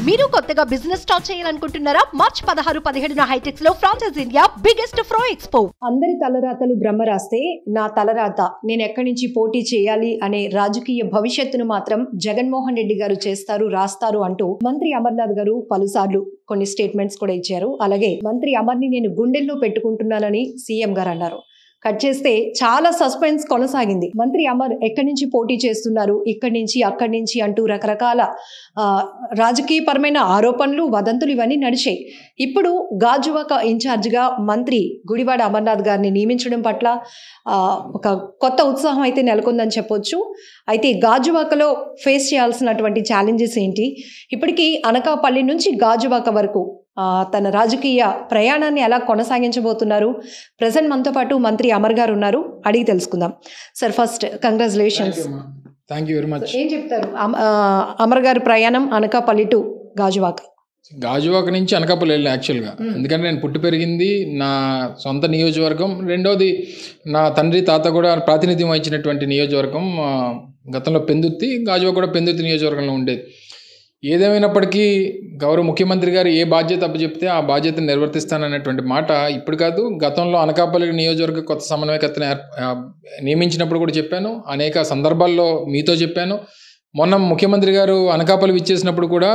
మీరు కొత్తగా business start చేయాలనుకుంటున్నారా? మార్చ్ 16-17 హైటెక్స్ లో ఫ్రాన్సెస్ ఇండియా బిగ్గెస్ట్ ఫ్రో ఎక్స్పో. అందరి తలరాతలు బ్రహ్మ రాస్తే నా తలరాత నేను ఎక్కడి నుంచి పోటీ చేయాలి అనే రాజకీయ భవిష్యత్తును మాత్రం జగన్మోహన్ రెడ్డి గారు చేస్తారు, రాస్తారు అంటూ మంత్రి అమర్నాథ్ గారు పలుసార్లు కొన్ని స్టేట్మెంట్స్ కూడా ఇచ్చారు. అలాగే మంత్రి అమర్ని నేను గుండెల్లో పెట్టుకుంటున్నానని సీఎం గారు అన్నారు. కట్ చేస్తే చాలా సస్పెన్స్ కొనసాగింది. మంత్రి అమర్ ఎక్కడి నుంచి పోటీ చేస్తున్నారు, ఇక్కడి నుంచి అక్కడి నుంచి అంటూ రకరకాల రాజకీయపరమైన ఆరోపణలు, వదంతులు ఇవన్నీ నడిచాయి. ఇప్పుడు గాజువాక ఇన్ఛార్జిగా మంత్రి గుడివాడ అమర్నాథ్ గారిని నియమించడం పట్ల ఒక కొత్త ఉత్సాహం అయితే నెలకొందని చెప్పొచ్చు. అయితే గాజువాకలో ఫేస్ చేయాల్సినటువంటి ఛాలెంజెస్ ఏంటి, ఇప్పటికీ అనకాపల్లి నుంచి గాజువాక వరకు తన రాజకీయ ప్రయాణాన్ని ఎలా కొనసాగించబోతున్నారు? ప్రెసెంట్ మనతో పాటు మంత్రి అమర్ గారు ఉన్నారు, అడిగి తెలుసుకుందాం. Sir, first congratulations. Thank you very much. ఏం చెప్తారు అమర్ గారి ప్రయాణం అనకాపల్లి టు గాజువాక? గాజువాక నుంచి అనకాపల్లి వెళ్ళాను యాక్చువల్గా. ఎందుకంటే నేను పుట్టి పెరిగింది నా సొంత నియోజకవర్గం. రెండోది నా తండ్రి తాత కూడా ప్రాతినిధ్యం వహించినటువంటి నియోజకవర్గం గతంలో పెందుర్తి. గాజువాక కూడా పెందుర్తి నియోజకవర్గంలో ఉండేది. ఏదేమైనప్పటికీ గౌరవ ముఖ్యమంత్రి గారు ఏ బాధ్యత అప్పచెప్తే ఆ బాధ్యతను నిర్వర్తిస్తానన్నటువంటి మాట ఇప్పుడు కాదు, గతంలో అనకాపల్లి నియోజకవర్గ కొత్త సమన్వయకర్తను నియమించినప్పుడు కూడా చెప్పాను, అనేక సందర్భాల్లో మీతో చెప్పాను. మొన్న ముఖ్యమంత్రి గారు అనకాపల్లి విచ్చేసినప్పుడు కూడా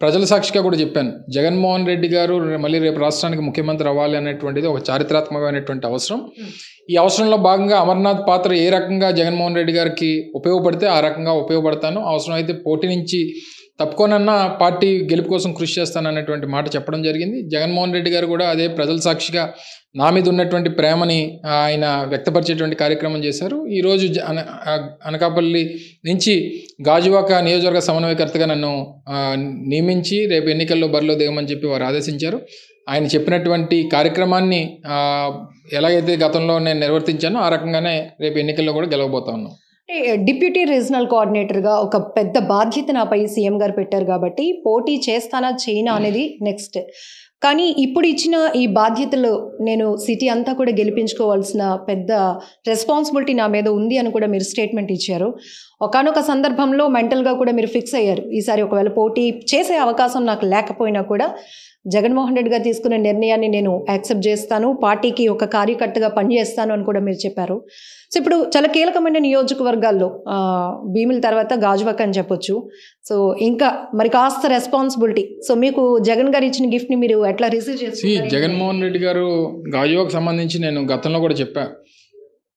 ప్రజల సాక్షిగా కూడా చెప్పాను, జగన్మోహన్ రెడ్డి గారు మళ్ళీ రేపు రాష్ట్రానికి ముఖ్యమంత్రి అవ్వాలి అనేటువంటిది ఒక చారిత్రాత్మకమైనటువంటి అవసరం. ఈ అవసరంలో భాగంగా అమర్నాథ్ పాత్ర ఏ రకంగా జగన్మోహన్ రెడ్డి గారికి ఉపయోగపడితే ఆ రకంగా ఉపయోగపడతాను. అవసరమైతే పోటీ నుంచి తప్పుకోనన్నా పార్టీ గెలుపు కోసం కృషి చేస్తానన్నటువంటి మాట చెప్పడం జరిగింది. జగన్మోహన్ రెడ్డి గారు కూడా అదే ప్రజల సాక్షిగా నా మీద ఉన్నటువంటి ప్రేమని ఆయన వ్యక్తపరిచేటువంటి కార్యక్రమం చేశారు. ఈరోజు అనకాపల్లి నుంచి గాజువాక నియోజకవర్గ సమన్వయకర్తగా నన్ను నియమించి రేపు ఎన్నికల్లో బరిలో దిగమని చెప్పి వారు ఆదేశించారు. ఆయన చెప్పినటువంటి కార్యక్రమాన్ని ఎలాగైతే గతంలో నేను నిర్వర్తించానో ఆ రకంగానే రేపు ఎన్నికల్లో కూడా గెలవబోతా ఉన్నాం. డిప్యూటీ రీజనల్ కోఆర్డినేటర్గా ఒక పెద్ద బాధ్యత నాపై సీఎం గారు పెట్టారు కాబట్టి పోటీ చేస్తానా చేయనా అనేది నెక్స్ట్. కానీ ఇప్పుడు ఇచ్చిన ఈ బాధ్యతలు నేను సిటీ అంతా కూడా గెలిపించుకోవాల్సిన పెద్ద రెస్పాన్సిబిలిటీ నా మీద ఉంది అని కూడా మీరు స్టేట్మెంట్ ఇచ్చారు. ఒకానొక సందర్భంలో మెంటల్గా కూడా మీరు ఫిక్స్ అయ్యారు, ఈసారి ఒకవేళ పోటీ చేసే అవకాశం నాకు లేకపోయినా కూడా జగన్మోహన్ రెడ్డి గారు తీసుకున్న నిర్ణయాన్ని నేను యాక్సెప్ట్ చేస్తాను, పార్టీకి ఒక కార్యకర్తగా పనిచేస్తాను అని కూడా మీరు చెప్పారు. సో ఇప్పుడు చాలా కీలకమైన నియోజకవర్గాల్లో భీముల తర్వాత గాజువాక అని చెప్పొచ్చు. సో ఇంకా మరి కాస్త రెస్పాన్సిబిలిటీ. సో మీకు జగన్ గారు ఇచ్చిన గిఫ్ట్ని మీరు ఎట్లా రిసీవ్ చేస్తారు? జగన్మోహన్ రెడ్డి గారు గాజువాకు సంబంధించి నేను గతంలో కూడా చెప్పాను,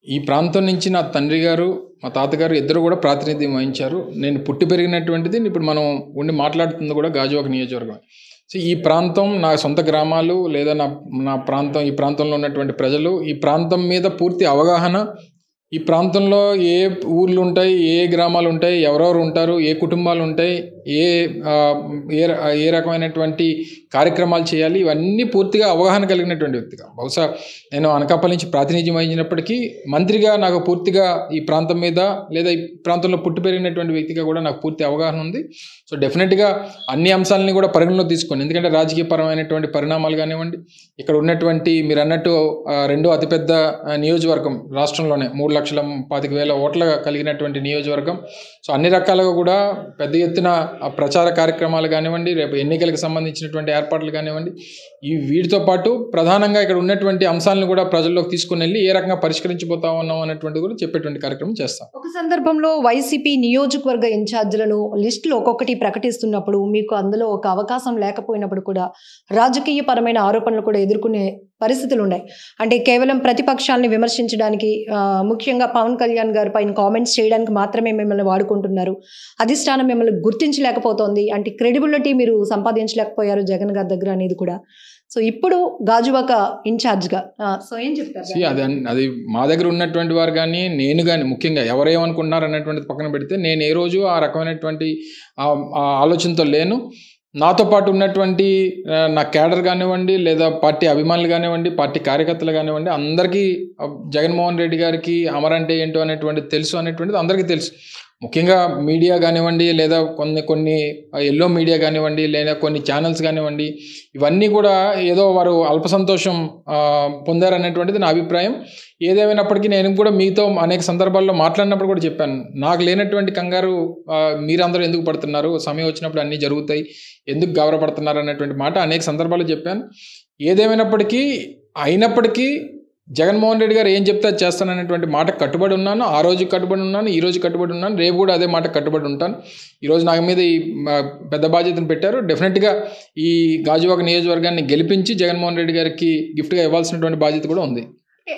ఈ ప్రాంతం నుంచి నా తండ్రి గారు మా తాతగారు ఇద్దరు కూడా ప్రాతినిధ్యం వహించారు. నేను పుట్టి పెరిగినటువంటిది ఇప్పుడు మనం ఉండి మాట్లాడుతుంది కూడా గాజువాక నియోజకవర్గం. సో ఈ ప్రాంతం నా సొంత గ్రామాలు లేదా నా ప్రాంతం, ఈ ప్రాంతంలో ఉన్నటువంటి ప్రజలు, ఈ ప్రాంతం మీద పూర్తి అవగాహన, ఈ ప్రాంతంలో ఏ ఊర్లు ఉంటాయి, ఏ గ్రామాలు ఉంటాయి, ఎవరెవరు ఉంటారు, ఏ కుటుంబాలు ఉంటాయి, ఏ రకమైనటువంటి కార్యక్రమాలు చేయాలి, ఇవన్నీ పూర్తిగా అవగాహన కలిగినటువంటి వ్యక్తిగా. బహుశా నేను అనకాపల్లి నుంచి ప్రాతినిధ్యం వహించినప్పటికీ మంత్రిగా నాకు పూర్తిగా ఈ ప్రాంతం మీద లేదా ఈ ప్రాంతంలో పుట్టి పెరిగినటువంటి వ్యక్తిగా కూడా నాకు పూర్తి అవగాహన ఉంది. సో డెఫినెట్గా అన్ని అంశాలని కూడా పరిగణలో తీసుకోండి. ఎందుకంటే రాజకీయపరమైనటువంటి పరిణామాలు కానివ్వండి, ఇక్కడ ఉన్నటువంటి మీరు అన్నట్టు రెండో అతిపెద్ద నియోజకవర్గం రాష్ట్రంలోనే 3,25,000 ఓట్ల కలిగినటువంటి నియోజకవర్గం. సో అన్ని రకాలుగా కూడా పెద్ద ఎత్తున ప్రచార కార్యక్రమాలు కానివ్వండి, రేపు ఎన్నికలకు సంబంధించినటువంటి ఏర్పాట్లు కానివ్వండి, వీటితో పాటు ప్రధానంగా ఇక్కడ ఉన్నటువంటి అంశాలను కూడా ప్రజల్లోకి తీసుకుని వెళ్ళి ఏ రకంగా పరిష్కరించబోతా ఉన్నాం అనేటువంటిది కూడా చెప్పేటువంటి కార్యక్రమం చేస్తాం. ఒక సందర్భంలో వైసీపీ నియోజకవర్గ ఇన్ఛార్జీలను లిస్టులో ఒక్కొక్కటి ప్రకటిస్తున్నప్పుడు మీకు అందులో ఒక అవకాశం లేకపోయినప్పుడు కూడా రాజకీయ పరమైన ఆరోపణలు కూడా ఎదుర్కొనే పరిస్థితులు ఉన్నాయి. అంటే కేవలం ప్రతిపక్షాలని విమర్శించడానికి, ముఖ్యంగా పవన్ కళ్యాణ్ గారి పైన కామెంట్స్ చేయడానికి మాత్రమే మిమ్మల్ని వాడుకుంటున్నారు, అధిష్టానం మిమ్మల్ని గుర్తించలేకపోతోంది, అంటే క్రెడిబిలిటీ మీరు సంపాదించలేకపోయారు జగన్ గారి దగ్గర అనేది కూడా. సో ఇప్పుడు గాజువాక ఇన్ఛార్జ్గా సో ఏం చెప్తారు? అది మా దగ్గర ఉన్నటువంటి వారు కానీ నేను కానీ ముఖ్యంగా ఎవరేమనుకుంటున్నారు అనేటువంటిది పక్కన పెడితే నేను ఏ రోజు ఆ రకమైనటువంటి ఆలోచనతో లేను. నాతో పాటు ఉన్నటువంటి నా క్యాడర్ కానివ్వండి, లేదా పార్టీ అభిమానులు కానివ్వండి, పార్టీ కార్యకర్తలు కానివ్వండి, అందరికీ జగన్మోహన్ రెడ్డి గారికి అమర్ అంటే ఏంటో అనేటువంటిది తెలుసు అనేటువంటిది అందరికీ తెలుసు. ముఖ్యంగా మీడియా కానివ్వండి, లేదా కొన్ని ఎల్లో మీడియా కానివ్వండి, లేదా కొన్ని ఛానల్స్ కానివ్వండి, ఇవన్నీ కూడా ఏదో వారు అల్ప సంతోషం పొందారనేటువంటిది నా అభిప్రాయం. ఏదేమైనప్పటికీ నేను కూడా మీతో అనేక సందర్భాల్లో మాట్లాడినప్పుడు కూడా చెప్పాను, నాకు లేనటువంటి కంగారు మీరందరూ ఎందుకు పడుతున్నారు, సమయం వచ్చినప్పుడు అన్నీ జరుగుతాయి, ఎందుకు గాబరపడుతున్నారు అనేటువంటి మాట అనేక సందర్భాల్లో చెప్పాను. అయినప్పటికీ జగన్మోహన్ రెడ్డి గారు ఏం చెప్తే అది చేస్తాననేటువంటి మాట కట్టుబడి ఉన్నాను. ఆ రోజు కట్టుబడి ఉన్నాను, ఈ రోజు కట్టుబడి ఉన్నాను, రేపు కూడా అదే మాట కట్టుబడి ఉంటాను. ఈరోజు నాకు మీద ఈ పెద్ద బాధ్యతను పెట్టారు. డెఫినెట్గా ఈ గాజువాక నియోజకవర్గాన్ని గెలిపించి జగన్మోహన్ రెడ్డి గారికి గిఫ్ట్గా ఇవ్వాల్సినటువంటి బాధ్యత కూడా ఉంది.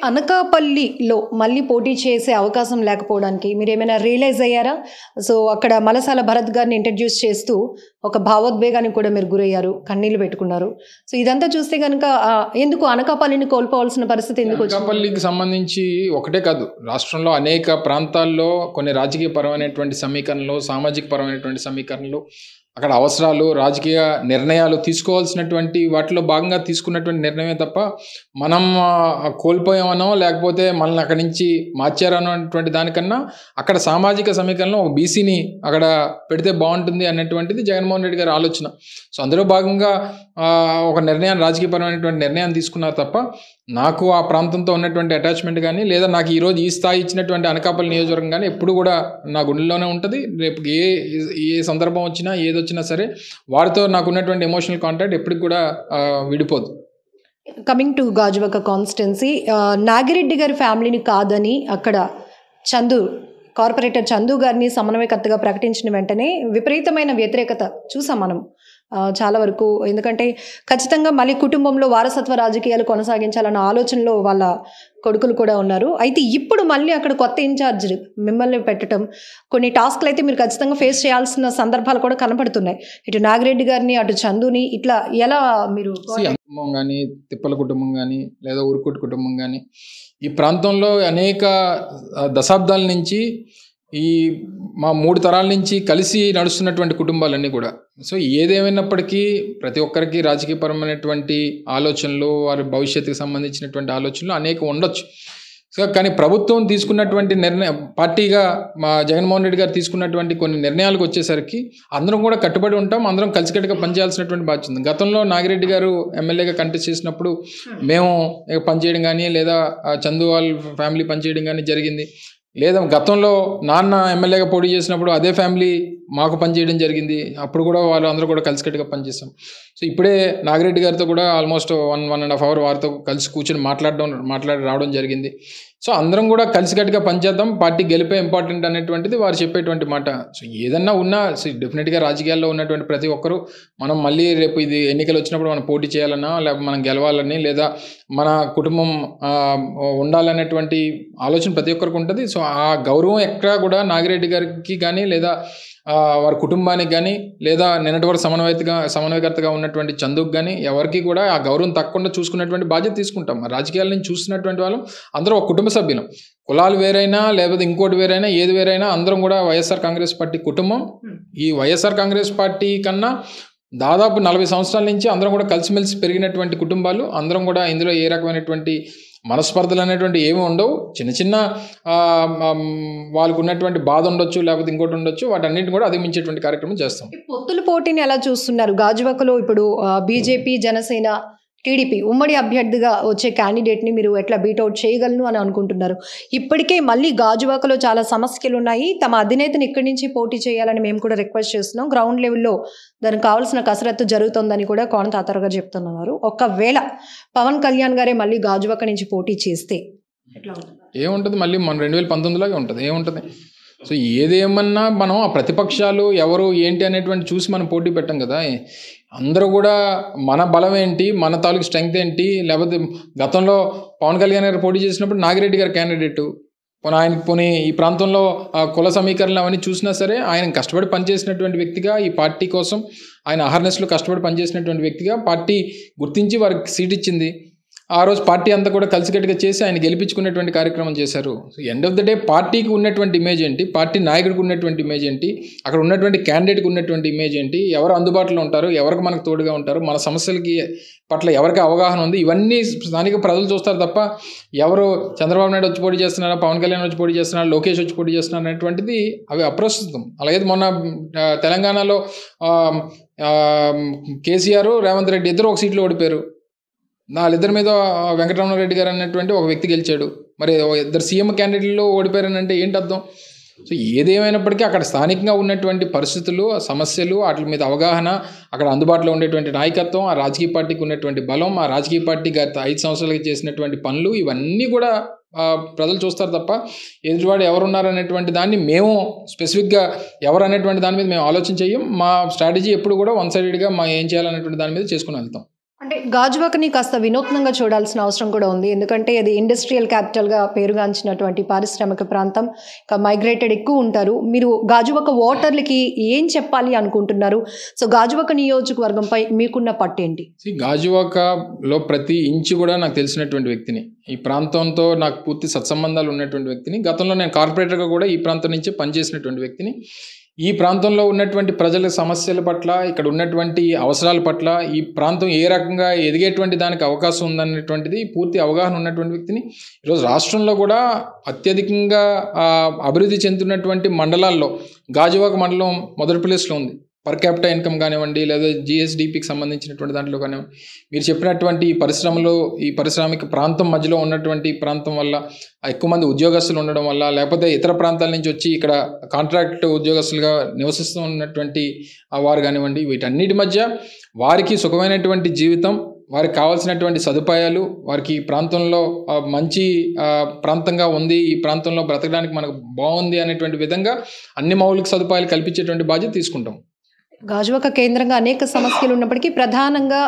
అనకాపల్లిలో మళ్ళీ పోటీ చేసే అవకాశం లేకపోవడానికి మీరు ఏమైనా రియలైజ్ అయ్యారా? సో అక్కడ మలసాల భరత్ గారిని ఇంట్రడ్యూస్ చేస్తూ ఒక భావోద్వేగానికి కూడా మీరు గురయ్యారు, కన్నీళ్లు పెట్టుకున్నారు. సో ఇదంతా చూస్తే కనుక ఎందుకు అనకాపల్లిని కోల్పోవాల్సిన పరిస్థితి ఎందుకు వచ్చింది? అనకాపల్లికి సంబంధించి ఒకటే కాదు, రాష్ట్రంలో అనేక ప్రాంతాల్లో కొన్ని రాజకీయ పరమైనటువంటి సమీకరణలు, సామాజిక పరమైనటువంటి సమీకరణలు, అక్కడ అవసరాలు, రాజకీయ నిర్ణయాలు తీసుకోవాల్సినటువంటి వాటిలో భాగంగా తీసుకున్నటువంటి నిర్ణయమే తప్ప మనం కోల్పోయామనో లేకపోతే మనల్ని అక్కడి నుంచి మార్చారనో అటువంటి దానికన్నా అక్కడ సామాజిక సమీకరణలో ఒక బీసీని అక్కడ పెడితే బాగుంటుంది అనేటువంటిది జగన్మోహన్ రెడ్డి గారి ఆలోచన. సో అందులో భాగంగా ఒక నిర్ణయాన్ని, రాజకీయపరమైనటువంటి నిర్ణయాన్ని తీసుకున్నారు తప్ప నాకు ఆ ప్రాంతంతో ఉన్నటువంటి అటాచ్మెంట్ కానీ, లేదా నాకు ఈరోజు ఈ స్థాయి ఇచ్చినటువంటి అనకాపల్లి నియోజకవర్గం కానీ ఎప్పుడు కూడా నా గుండెల్లోనే ఉంటుంది. రేపు ఏ సందర్భం వచ్చినా ఏది వచ్చినా సరే వారితో నాకు ఉన్నటువంటి ఎమోషనల్ కాంటాక్ట్ ఎప్పటికి కూడా విడిపోదు. Coming to Gajuwaka constituency, Nagireddy గారి ఫ్యామిలీని కాదని అక్కడ కార్పొరేటర్ చందు గారిని సమన్వయకర్తగా ప్రకటించిన వెంటనే విపరీతమైన వ్యతిరేకత చూసాం మనం చాలా వరకు. ఎందుకంటే ఖచ్చితంగా మళ్ళీ కుటుంబంలో వారసత్వ రాజకీయాలు కొనసాగించాలన్న ఆలోచనలో వాళ్ళ కొడుకులు కూడా ఉన్నారు. అయితే ఇప్పుడు మళ్ళీ అక్కడ కొత్త ఇన్ఛార్జ్ మిమ్మల్ని పెట్టడం, కొన్ని టాస్క్లు అయితే మీరు ఖచ్చితంగా ఫేస్ చేయాల్సిన సందర్భాలు కూడా కనపడుతున్నాయి. ఇటు నాగిరెడ్డి గారిని, అటు చందుని, ఇట్లా ఎలా మీరు కుటుంబం కానీ, తిప్పల కుటుంబం కానీ, లేదా ఉరుకుట్ కుటుంబం కానీ, ఈ ప్రాంతంలో అనేక దశాబ్దాల నుంచి ఈ మా 3 తరాల నుంచి కలిసి నడుస్తున్నటువంటి కుటుంబాలన్నీ కూడా. సో ఏదేమైనప్పటికీ ప్రతి ఒక్కరికి రాజకీయపరమైనటువంటి ఆలోచనలు, వారి భవిష్యత్తుకు సంబంధించినటువంటి ఆలోచనలు అనేక ఉండొచ్చు. సో కానీ ప్రభుత్వం తీసుకున్నటువంటి పార్టీగా మా జగన్మోహన్ రెడ్డి గారు తీసుకున్నటువంటి కొన్ని నిర్ణయాలకు వచ్చేసరికి అందరం కూడా కట్టుబడి ఉంటాం, అందరం కలిసికట్టుగా పనిచేయాల్సినటువంటి బాధ్యత ఉంది. గతంలో నాగిరెడ్డి గారు ఎమ్మెల్యేగా కంటెస్ట్ చేసినప్పుడు మేము పనిచేయడం కానీ, లేదా చందు వాళ్ళ ఫ్యామిలీ పనిచేయడం కానీ జరిగింది. లేదా గతంలో నాన్న ఎమ్మెల్యేగా పోటీ చేసినప్పుడు అదే ఫ్యామిలీ మాకు పనిచేయడం జరిగింది. అప్పుడు కూడా వాళ్ళు అందరూ కూడా కలిసికట్టుగా పనిచేస్తాం. సో ఇప్పుడే నాగిరెడ్డి గారితో కూడా ఆల్మోస్ట్ 1.5 hour వారితో కలిసి కూర్చొని మాట్లాడి రావడం జరిగింది. సో అందరం కూడా కలిసికట్టుగా పనిచేద్దాం, పార్టీ గెలిపే ఇంపార్టెంట్ అనేటువంటిది వారు చెప్పేటువంటి మాట. సో ఏదన్నా ఉన్నా డెఫినెట్గా రాజకీయాల్లో ఉన్నటువంటి ప్రతి ఒక్కరూ మనం మళ్ళీ రేపు ఇది ఎన్నికలు వచ్చినప్పుడు మనం పోటీ చేయాలన్నా, లేకపోతే మనం గెలవాలని, లేదా మన కుటుంబం ఉండాలనేటువంటి ఆలోచన ప్రతి ఒక్కరికి ఉంటుంది. సో ఆ గౌరవం ఎక్కడా కూడా నాగిరెడ్డి గారికి కానీ, లేదా వారి కుటుంబానికి కానీ, లేదా నిన్నటి వరకు సమన్వయకర్తగా ఉన్నటువంటి చందుకు కానీ ఎవరికి కూడా ఆ గౌరవం తప్పకుండా చూసుకున్నటువంటి బాధ్యత తీసుకుంటాం. రాజకీయాల నుంచి చూస్తున్నటువంటి వాళ్ళు అందరూ ఒక కుటుంబ సభ్యులం. కులాలు వేరైనా, లేకపోతే ఇంకోటి వేరైనా, ఏది వేరైనా అందరం కూడా వైఎస్ఆర్ కాంగ్రెస్ పార్టీ కుటుంబం. ఈ వైఎస్ఆర్ కాంగ్రెస్ పార్టీ కన్నా దాదాపు 40 సంవత్సరాల నుంచి అందరం కూడా కలిసిమెలిసి పెరిగినటువంటి కుటుంబాలు. అందరం కూడా ఇందులో ఏ రకమైనటువంటి మనస్పర్ధలు అనేటువంటి ఏమి ఉండవు. చిన్న వాళ్ళకు ఉన్నటువంటి బాధ ఉండొచ్చు, లేకపోతే ఇంకోటి ఉండొచ్చు, వాటన్నిటిని కూడా అధిగమించేటువంటి కార్యక్రమం చేస్తాం. పొత్తుల పోటీని ఎలా చూస్తున్నారు? గాజువాకలో ఇప్పుడు బీజేపీ, జనసేన, టీడీపీ ఉమ్మడి అభ్యర్థిగా వచ్చే క్యాండిడేట్ని మీరు ఎట్లా బీట్అవుట్ చేయగలను అని అనుకుంటున్నారు? ఇప్పటికే మళ్ళీ గాజువాకలో చాలా సమస్యలు ఉన్నాయి, తమ అధినేతని ఇక్కడి నుంచి పోటీ చేయాలని మేము కూడా రిక్వెస్ట్ చేస్తున్నాం, గ్రౌండ్ లెవెల్లో దానికి కావాల్సిన కసరత్తు జరుగుతుందని కూడా కోన తాతారావు గారు చెప్తున్నారు. ఒకవేళ పవన్ కళ్యాణ్ గారే మళ్ళీ గాజువాక నుంచి పోటీ చేస్తే ఎట్లా ఉంటుంది? ఏముంటుంది, మళ్ళీ మన 2019లాగే ఉంటుంది. ఏముంటుంది? సో ఏదేమన్నా మనం ఆ ప్రతిపక్షాలు ఎవరు ఏంటి అనేటువంటి చూసి మనం పోటీ పెట్టాం కదా. అందరూ కూడా మన బలం ఏంటి, మన తాలూకు స్ట్రెంగ్త్ ఏంటి, లేకపోతే గతంలో పవన్ కళ్యాణ్ గారు పోటీ చేసినప్పుడు నాగిరెడ్డి గారు క్యాండిడేటు, పోనీ ఈ ప్రాంతంలో కుల సమీకరణలు అవన్నీ చూసినా సరే ఆయన కష్టపడి పనిచేసినటువంటి వ్యక్తిగా, ఈ పార్టీ కోసం ఆయన అహర్నెస్లో కష్టపడి పనిచేసినటువంటి వ్యక్తిగా పార్టీ గుర్తించి వారికి సీట్ ఇచ్చింది. ఆ రోజు పార్టీ అంతా కూడా కలిసికట్టుగా చేసి ఆయన గెలిపించుకునేటువంటి కార్యక్రమం చేశారు. So end of the day పార్టీకి ఉన్నటువంటి ఇమేజ్ ఏంటి, పార్టీ నాయకుడికి ఉన్నటువంటి ఇమేజ్ ఏంటి, అక్కడ ఉన్నటువంటి క్యాండిడేట్కి ఉన్నటువంటి ఇమేజ్ ఏంటి, ఎవరు అందుబాటులో ఉంటారు, ఎవరికి మనకు తోడుగా ఉంటారు, మన సమస్యలకి పట్ల ఎవరికి అవగాహన ఉంది, ఇవన్నీ స్థానిక ప్రజలు చూస్తారు తప్ప ఎవరు చంద్రబాబు నాయుడు వచ్చి పోటీ చేస్తున్నారా, పవన్ కళ్యాణ్ వచ్చి పోటీ చేస్తున్నారా, లోకేష్ వచ్చి పోటీ చేస్తున్నారు అనేటువంటిది అవి అప్రస్తుతం. అలాగే మొన్న తెలంగాణలో కేసీఆర్, రేవంత్ రెడ్డి ఇద్దరు ఒక సీట్లో ఓడిపోయారు. వాళ్ళిద్దరి మీద వెంకటరమణారెడ్డి గారు అన్నటువంటి ఒక వ్యక్తి గెలిచాడు. మరి ఇద్దరు సీఎం క్యాండిడేట్లో ఓడిపోయారని అంటే ఏంటి అర్థం? సో ఏదేమైనప్పటికీ అక్కడ స్థానికంగా ఉన్నటువంటి పరిస్థితులు, సమస్యలు, వాటి మీద అవగాహన, అక్కడ అందుబాటులో ఉండేటువంటి నాయకత్వం, ఆ రాజకీయ పార్టీకి ఉన్నటువంటి బలం, ఆ రాజకీయ పార్టీ గత 5 సంవత్సరాలకి చేసినటువంటి పనులు, ఇవన్నీ కూడా ప్రజలు చూస్తారు తప్ప ఎదుటివాడు ఎవరున్నారు అనేటువంటి దాన్ని మేము స్పెసిఫిక్గా ఎవరు అనేటువంటి దాని మీద మేము ఆలోచన చేయం. మా స్ట్రాటజీ ఎప్పుడు కూడా వన్ సైడెడ్గా మా ఏం చేయాలనేటువంటి దాని మీద చేసుకుని వెళ్తాం. అంటే గాజువాకని కాస్త వినూత్నంగా చూడాల్సిన అవసరం కూడా ఉంది. ఎందుకంటే అది ఇండస్ట్రియల్ క్యాపిటల్గా పేరుగాంచినటువంటి పారిశ్రామిక ప్రాంతం, ఇంకా మైగ్రేటెడ్ ఎక్కువ ఉంటారు. మీరు గాజువాక ఓటర్లకి ఏం చెప్పాలి అనుకుంటున్నారు? సో గాజువాక నియోజకవర్గంపై మీకున్న పట్టు ఏంటి? గాజువాకలో ప్రతి ఇంచు కూడా నాకు తెలిసినటువంటి వ్యక్తిని, ఈ ప్రాంతంతో నాకు పూర్తి సత్సంబంధాలు ఉన్నటువంటి వ్యక్తిని, గతంలో నేను కార్పొరేటర్గా కూడా ఈ ప్రాంతం నుంచే పనిచేసినటువంటి వ్యక్తిని, ఈ ప్రాంతంలో ఉన్నటువంటి ప్రజల సమస్యల పట్ల, ఇక్కడ ఉన్నటువంటి అవసరాల పట్ల, ఈ ప్రాంతం ఏ రకంగా ఎదిగేటువంటి దానికి అవకాశం ఉందనేటువంటిది పూర్తి అవగాహన ఉన్నటువంటి వ్యక్తిని. ఈరోజు రాష్ట్రంలో కూడా అత్యధికంగా అభివృద్ధి చెందుతున్నటువంటి మండలాల్లో గాజువాక మండలం మొదటి ప్లేస్లో ఉంది. పర్ క్యాపిటల్ ఇన్కమ్ కానివ్వండి, లేదా జిఎస్డిపికి సంబంధించినటువంటి దాంట్లో కానివ్వండి, మీరు చెప్పినటువంటి పరిశ్రమలు, ఈ పారిశ్రామిక ప్రాంతం మధ్యలో ఉన్నటువంటి ప్రాంతం వల్ల ఎక్కువ మంది ఉద్యోగస్తులు ఉండడం వల్ల, లేకపోతే ఇతర ప్రాంతాల నుంచి వచ్చి ఇక్కడ కాంట్రాక్ట్ ఉద్యోగస్తులుగా నివసిస్తూ ఉన్నటువంటి వారు కానివ్వండి, వీటన్నిటి మధ్య వారికి సుఖమైనటువంటి జీవితం, వారికి కావాల్సినటువంటి సదుపాయాలు, వారికి ఈ ప్రాంతంలో మంచి ప్రాంతంగా ఉంది, ఈ ప్రాంతంలో బ్రతకడానికి మనకు బాగుంది అనేటువంటి విధంగా అన్ని మౌలిక సదుపాయాలు కల్పించేటువంటి బాధ్యత తీసుకుంటాం. గాజువాక కేంద్రంగా అనేక సమస్యలు ఉన్నప్పటికీ ప్రధానంగా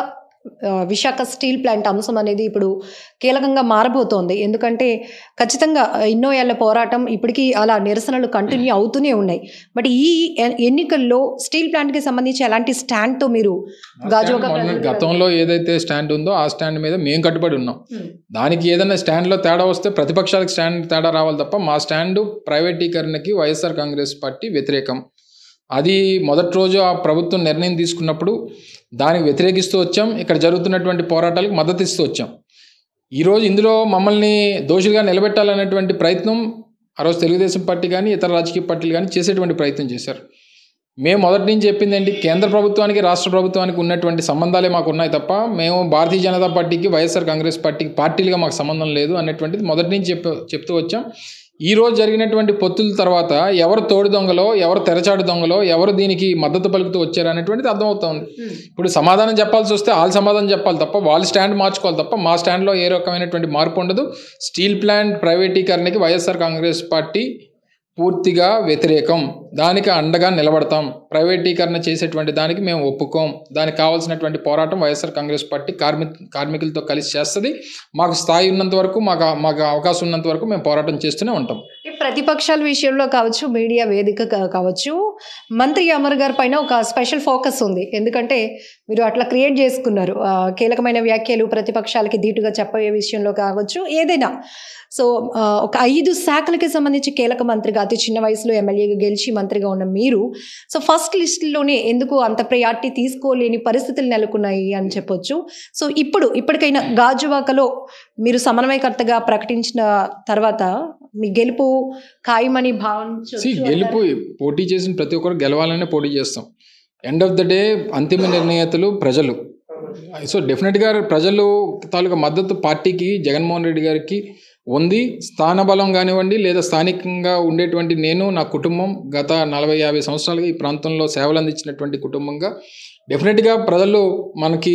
విశాఖ స్టీల్ ప్లాంట్ అంశం అనేది ఇప్పుడు కీలకంగా మారబోతోంది. ఎందుకంటే ఖచ్చితంగా ఎన్నో ఏళ్ల పోరాటం, ఇప్పటికీ అలా నిరసనలు కంటిన్యూ అవుతూనే ఉన్నాయి. బట్ ఈ ఎన్నికల్లో స్టీల్ ప్లాంట్కి సంబంధించి ఎలాంటి స్టాండ్తో మీరు గాజువాక గతంలో ఏదైతే స్టాండ్ ఉందో ఆ స్టాండ్ మీద మేము కట్టుబడి ఉన్నాం. దానికి ఏదైనా స్టాండ్లో తేడా వస్తే ప్రతిపక్షాలకు స్టాండ్ తేడా రావాలి తప్ప మా స్టాండు ప్రైవేటీకరణకి వైఎస్ఆర్ కాంగ్రెస్ పార్టీ వ్యతిరేకం. అది మొదటి రోజు ఆ ప్రభుత్వం నిర్ణయం తీసుకున్నప్పుడు దానికి వ్యతిరేకిస్తూ వచ్చాం. ఇక్కడ జరుగుతున్నటువంటి పోరాటాలకు మద్దతు ఇస్తూ వచ్చాం. ఈరోజు ఇందులో మమ్మల్ని దోషులుగా నిలబెట్టాలనేటువంటి ప్రయత్నం ఆ రోజు తెలుగుదేశం పార్టీ కానీ ఇతర రాజకీయ పార్టీలు కానీ చేసేటువంటి ప్రయత్నం చేశారు. మేము మొదటి నుంచి చెప్పింది ఏంటి, కేంద్ర ప్రభుత్వానికి రాష్ట్ర ప్రభుత్వానికి ఉన్నటువంటి సంబంధాలే మాకు ఉన్నాయి తప్ప మేము భారతీయ జనతా పార్టీకి వైఎస్ఆర్ కాంగ్రెస్ పార్టీకి పార్టీలుగా మాకు సంబంధం లేదు అనేటువంటిది మొదటి నుంచి చెప్తూ వచ్చాం. ఈ రోజు జరిగినటువంటి పొత్తుల తర్వాత ఎవరు తోడు దొంగలో, ఎవరు తెరచాటు దొంగలో, ఎవరు దీనికి మద్దతు పలుకుతూ వచ్చారు అనేటువంటిది అర్థమవుతుంది. ఇప్పుడు సమాధానం చెప్పాల్సి వస్తే వాళ్ళు సమాధానం చెప్పాలి తప్ప వాళ్ళు స్టాండ్ మార్చుకోవాలి తప్ప మా స్టాండ్లో ఏ రకమైనటువంటి మార్పు ఉండదు. స్టీల్ ప్లాంట్ ప్రైవేటీకరణకి వైఎస్ఆర్ కాంగ్రెస్ పార్టీ పూర్తిగా వ్యతిరేకం. దానికి అండగా నిలబడతాం. ప్రైవేటీకరణ చేసేటువంటి దానికి మేము ఒప్పుకోం. దానికి కావాల్సినటువంటి పోరాటం వైఎస్ఆర్ కాంగ్రెస్ పార్టీ కార్మికులతో కలిసి చేస్తుంది. మాకు స్థాయి ఉన్నంత వరకు, మాకు అవకాశం ఉన్నంత వరకు మేము పోరాటం చేస్తూనే ఉంటాం. ప్రతిపక్షాల విషయంలో కావచ్చు, మీడియా వేదిక కావచ్చు, మంత్రి అమర్ గారి పైన ఒక స్పెషల్ ఫోకస్ ఉంది. ఎందుకంటే మీరు అట్లా క్రియేట్ చేసుకున్నారు. కీలకమైన వ్యాఖ్యలు ప్రతిపక్షాలకి ధీటుగా చెప్పే విషయంలో కావచ్చు, ఏదైనా. సో ఒక 5 శాఖలకి సంబంధించి కీలక మంత్రిగా, అతి చిన్న వయసులో ఎమ్మెల్యేగా గెలిచి మంత్రిగా ఉన్న మీరు, సో ఫస్ట్ లిస్టులోనే ఎందుకు అంత ప్రయారిటీ తీసుకోలేని పరిస్థితులు నెలకొన్నాయి అని చెప్పొచ్చు. సో ఇప్పటికైనా గాజువాకలో మీరు సమన్వయకర్తగా ప్రకటించిన తర్వాత మీ గెలుపు ఖాయమని భావించవచ్చు. గెలుపు పోటీ చేసిన ప్రతి ఒక్కరు గెలవాలనే పోటీ చేస్తాం. ఎండ్ ఆఫ్ ద డే అంతిమ నిర్ణేతలు ప్రజలు. సో డెఫినెట్గా ప్రజలు తాలూకా మద్దతు పార్టీకి, జగన్మోహన్ రెడ్డి గారికి ఉంది. స్థానబలం కానివ్వండి, లేదా స్థానికంగా ఉండేటువంటి నేను, నా కుటుంబం గత 40-50 సంవత్సరాలుగా ఈ ప్రాంతంలో సేవలు అందించినటువంటి కుటుంబంగా డెఫినెట్గా ప్రజలు మనకి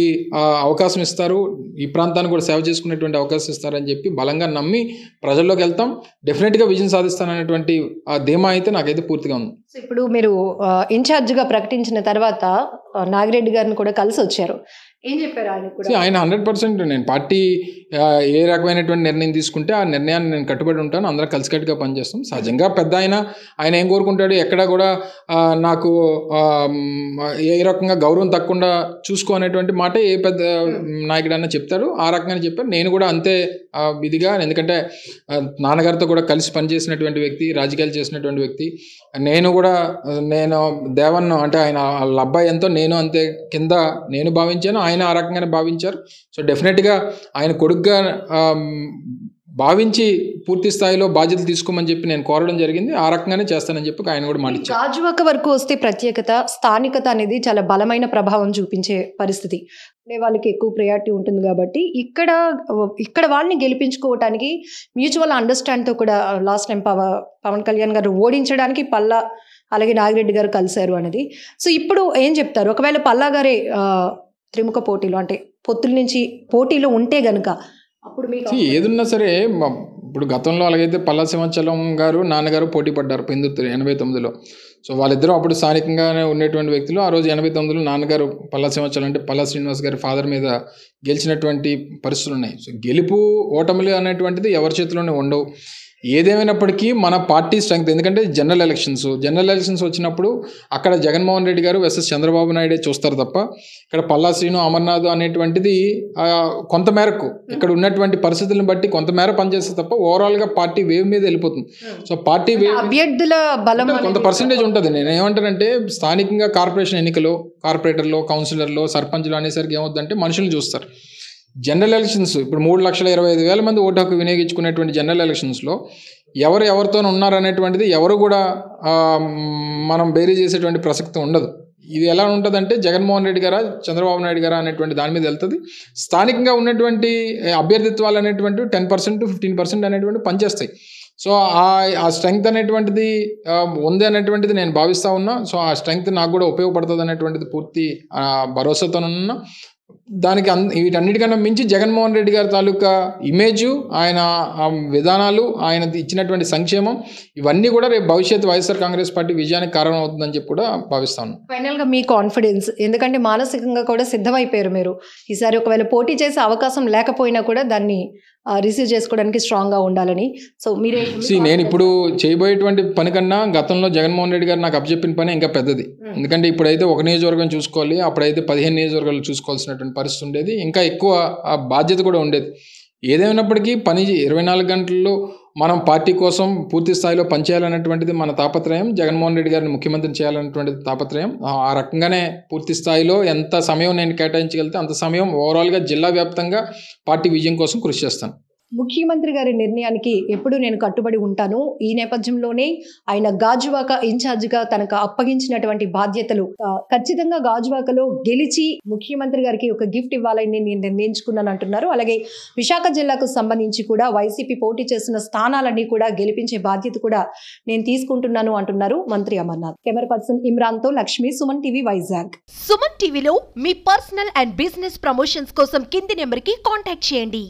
అవకాశం ఇస్తారు, ఈ ప్రాంతాన్ని కూడా సేవ చేసుకునేటువంటి అవకాశం ఇస్తారని చెప్పి బలంగా నమ్మి ప్రజల్లోకి వెళ్తాం. డెఫినెట్గా విజయం సాధిస్తాననేటువంటి ఆ ధీమా అయితే నాకైతే పూర్తిగా ఉంది. ఇప్పుడు మీరు ఇన్ఛార్జ్గా ప్రకటించిన తర్వాత నాగిరెడ్డి గారిని కూడా కలిసి వచ్చారు. ఏం చెప్పారు ఆయన? 100% నేను పార్టీ ఏ రకమైనటువంటి నిర్ణయం తీసుకుంటే ఆ నిర్ణయాన్ని నేను కట్టుబడి ఉంటాను. అందరం కలిసికట్టుగా పనిచేస్తాం. సహజంగా పెద్ద ఆయన ఏం కోరుకుంటాడు, ఎక్కడ కూడా నాకు ఏ రకంగా గౌరవం తక్కకుండా చూసుకో అనేటువంటి మాట ఏ పెద్ద నాయకుడన్నా చెప్తారు. ఆ రకంగానే చెప్పారు. నేను కూడా అంతే ఇదిగా, ఎందుకంటే నాన్నగారితో కూడా కలిసి పనిచేసినటువంటి వ్యక్తి, రాజకీయాలు చేసినటువంటి వ్యక్తి. నేను దేవన్ను అంటే ఆయన వాళ్ళ అబ్బాయి ఎంతో నేను అంతే కింద నేను భావించాను, ఆయన ఆ రకంగానే భావించారు. సో డెఫినెట్గా ఆయన కొడుకుగా భావించి పూర్తి స్థాయిలో బాధ్యతలు తీసుకోమని చెప్పి నేను కోరడం జరిగింది. ఆ రకంగానే చేస్తానని చెప్పి ఆయన కూడా మాటిచ్చారు. గాజువాక వరకు వస్తే ప్రత్యేకత, స్థానికత అనేది చాలా బలమైన ప్రభావం చూపించే పరిస్థితి. వాళ్ళకి ఎక్కువ ప్రయారిటీ ఉంటుంది కాబట్టి ఇక్కడ వాళ్ళని గెలిపించుకోవటానికి మ్యూచువల్ అండర్స్టాండ్తో కూడా లాస్ట్ టైం పవన్ కళ్యాణ్ గారు ఓడించడానికి పల్లా అలాగే నాగిరెడ్డి గారు కలిశారు అనేది. సో ఇప్పుడు ఏం చెప్తారు, ఒకవేళ పల్లా గారే త్రిముఖ పోటీలో అంటే పొత్తుల నుంచి పోటీలో ఉంటే గనుక అప్పుడు మీకు ఏదున్నా సరే, ఇప్పుడు గతంలో అలాగైతే పల్లా సింహాచలం గారు నాన్నగారు పోటీ పడ్డారు పెందుర్తి 89లో. సో వాళ్ళిద్దరూ అప్పుడు స్థానికంగానే ఉండేటువంటి వ్యక్తులు. ఆ రోజు 89లో నాన్నగారు పల్లా సింహాచలం అంటే పల్లా శ్రీనివాస్ గారి ఫాదర్ మీద గెలిచినటువంటి పరిస్థితులు ఉన్నాయి. సో గెలుపు ఓటములు అనేటువంటిది ఎవరి చేతిలోనే ఉండవు. ఏదేమైనప్పటికీ మన పార్టీ స్ట్రెంగ్త్, ఎందుకంటే జనరల్ ఎలక్షన్స్ వచ్చినప్పుడు అక్కడ జగన్మోహన్ రెడ్డి గారు వర్సెస్ చంద్రబాబు నాయుడే చూస్తారు తప్ప ఇక్కడ పల్లా శ్రీను అమర్నాథ్ అనేటువంటిది కొంతమేరకు ఇక్కడ ఉన్నటువంటి పరిస్థితులను బట్టి కొంతమేర పనిచేస్తే తప్ప ఓవరాల్గా పార్టీ వేవ్ మీద వెళ్ళిపోతుంది. సో పార్టీ వేవ్ అభ్యర్థుల బలం కొంత పర్సెంటేజ్ ఉంటుంది. నేను ఏమంటానంటే స్థానికంగా కార్పొరేషన్ ఎన్నికలు, కార్పొరేటర్లు, కౌన్సిలర్లు, సర్పంచ్లు అనేసరికి ఏమవుతుందంటే మనుషులు చూస్తారు. జనరల్ ఎలక్షన్స్ ఇప్పుడు 3,25,000 మంది ఓటు హక్కు వినియోగించుకునేటువంటి జనరల్ ఎలక్షన్స్లో ఎవరితో ఉన్నారనేటువంటిది ఎవరు కూడా మనం బేరీ చేసేటువంటి ప్రసక్తి ఉండదు. ఇది ఎలా ఉంటుందంటే జగన్మోహన్ రెడ్డి గారా చంద్రబాబు నాయుడు గారా అనేటువంటి దాని మీద వెళ్తుంది. స్థానికంగా ఉన్నటువంటి అభ్యర్థిత్వాలు అనేటువంటి 10% 15% అనేటువంటి పనిచేస్తాయి. సో ఆ స్ట్రెంగ్త్ అనేటువంటిది ఉంది అనేటువంటిది నేను భావిస్తూ ఉన్నా. సో ఆ స్ట్రెంగ్త్ నాకు కూడా ఉపయోగపడుతుంది అనేటువంటిది పూర్తి భరోసాతో ఉన్నా. దానికి వీటన్నిటికన్నా మించి జగన్మోహన్ రెడ్డి గారి తాలూకా ఇమేజు, ఆయన విధానాలు, ఆయన ఇచ్చినటువంటి సంక్షేమం, ఇవన్నీ కూడా రేపు భవిష్యత్తు వైఎస్ఆర్ కాంగ్రెస్ పార్టీ విజయానికి కారణం అవుతుందని చెప్పి కూడా భావిస్తాను. ఫైనల్గా మీ కాన్ఫిడెన్స్, ఎందుకంటే మానసికంగా కూడా సిద్ధమైపోయారు మీరు. ఈసారి ఒకవేళ పోటీ చేసే అవకాశం లేకపోయినా కూడా దాన్ని రిసీవ్ చేసుకోవడానికి స్ట్రాంగ్గా ఉండాలని. సో మీరే నేను ఇప్పుడు చేయబోయేటువంటి పని కన్నా గతంలో జగన్మోహన్ రెడ్డి గారు నాకు అప్పచెప్పిన పని ఇంకా పెద్దది. ఎందుకంటే ఇప్పుడైతే ఒక నియోజకవర్గం చూసుకోవాలి, అప్పుడైతే 15 నియోజకవర్గాలు చూసుకోవాల్సినటువంటి పరిస్థితి ఉండేది. ఇంకా ఎక్కువ బాధ్యత కూడా ఉండేది. ఏదేమైనప్పటికీ 24 గంటల్లో మనం పార్టీ కోసం పూర్తి స్థాయిలో పనిచేయాలన్నటువంటిది మన తాపత్రయం. జగన్మోహన్ రెడ్డి గారిని ముఖ్యమంత్రిని చేయాలన్నటువంటిది తాపత్రయం. ఆ రకంగానే పూర్తి స్థాయిలో ఎంత సమయం నేను కేటాయించగలిగితే అంత సమయం ఓవరాల్గా జిల్లా వ్యాప్తంగా పార్టీ విజయం కోసం కృషి చేస్తాను. ముఖ్యమంత్రి గారి నిర్ణయానికి ఎప్పుడు నేను కట్టుబడి ఉంటాను. ఈ నేపథ్యంలోనే ఆయన గాజువాక ఇన్ఛార్జిగా తనకు అప్పగించినటువంటి బాధ్యతలు ఖచ్చితంగా గాజువాకలో గెలిచి ముఖ్యమంత్రి గారికి ఒక గిఫ్ట్ ఇవ్వాలని నేను నిర్ణయించుకున్నాను అంటున్నారు. అలాగే విశాఖ జిల్లాకు సంబంధించి కూడా వైసీపీ పోటీ చేసిన స్థానాలన్నీ కూడా గెలిపించే బాధ్యత కూడా నేను తీసుకుంటున్నాను అంటున్నారు మంత్రి అమర్నాథ్. కెమెరా పర్సన్ ఇమ్రాన్ తో లక్ష్మి, సుమన్ టీవీ, వైజాగ్. సుమన్ టీవీలో మీ పర్సనల్ అండ్ బిజినెస్ ప్రమోషన్స్ కోసం కింది నెంబర్కి కాంటాక్ట్ చేయండి.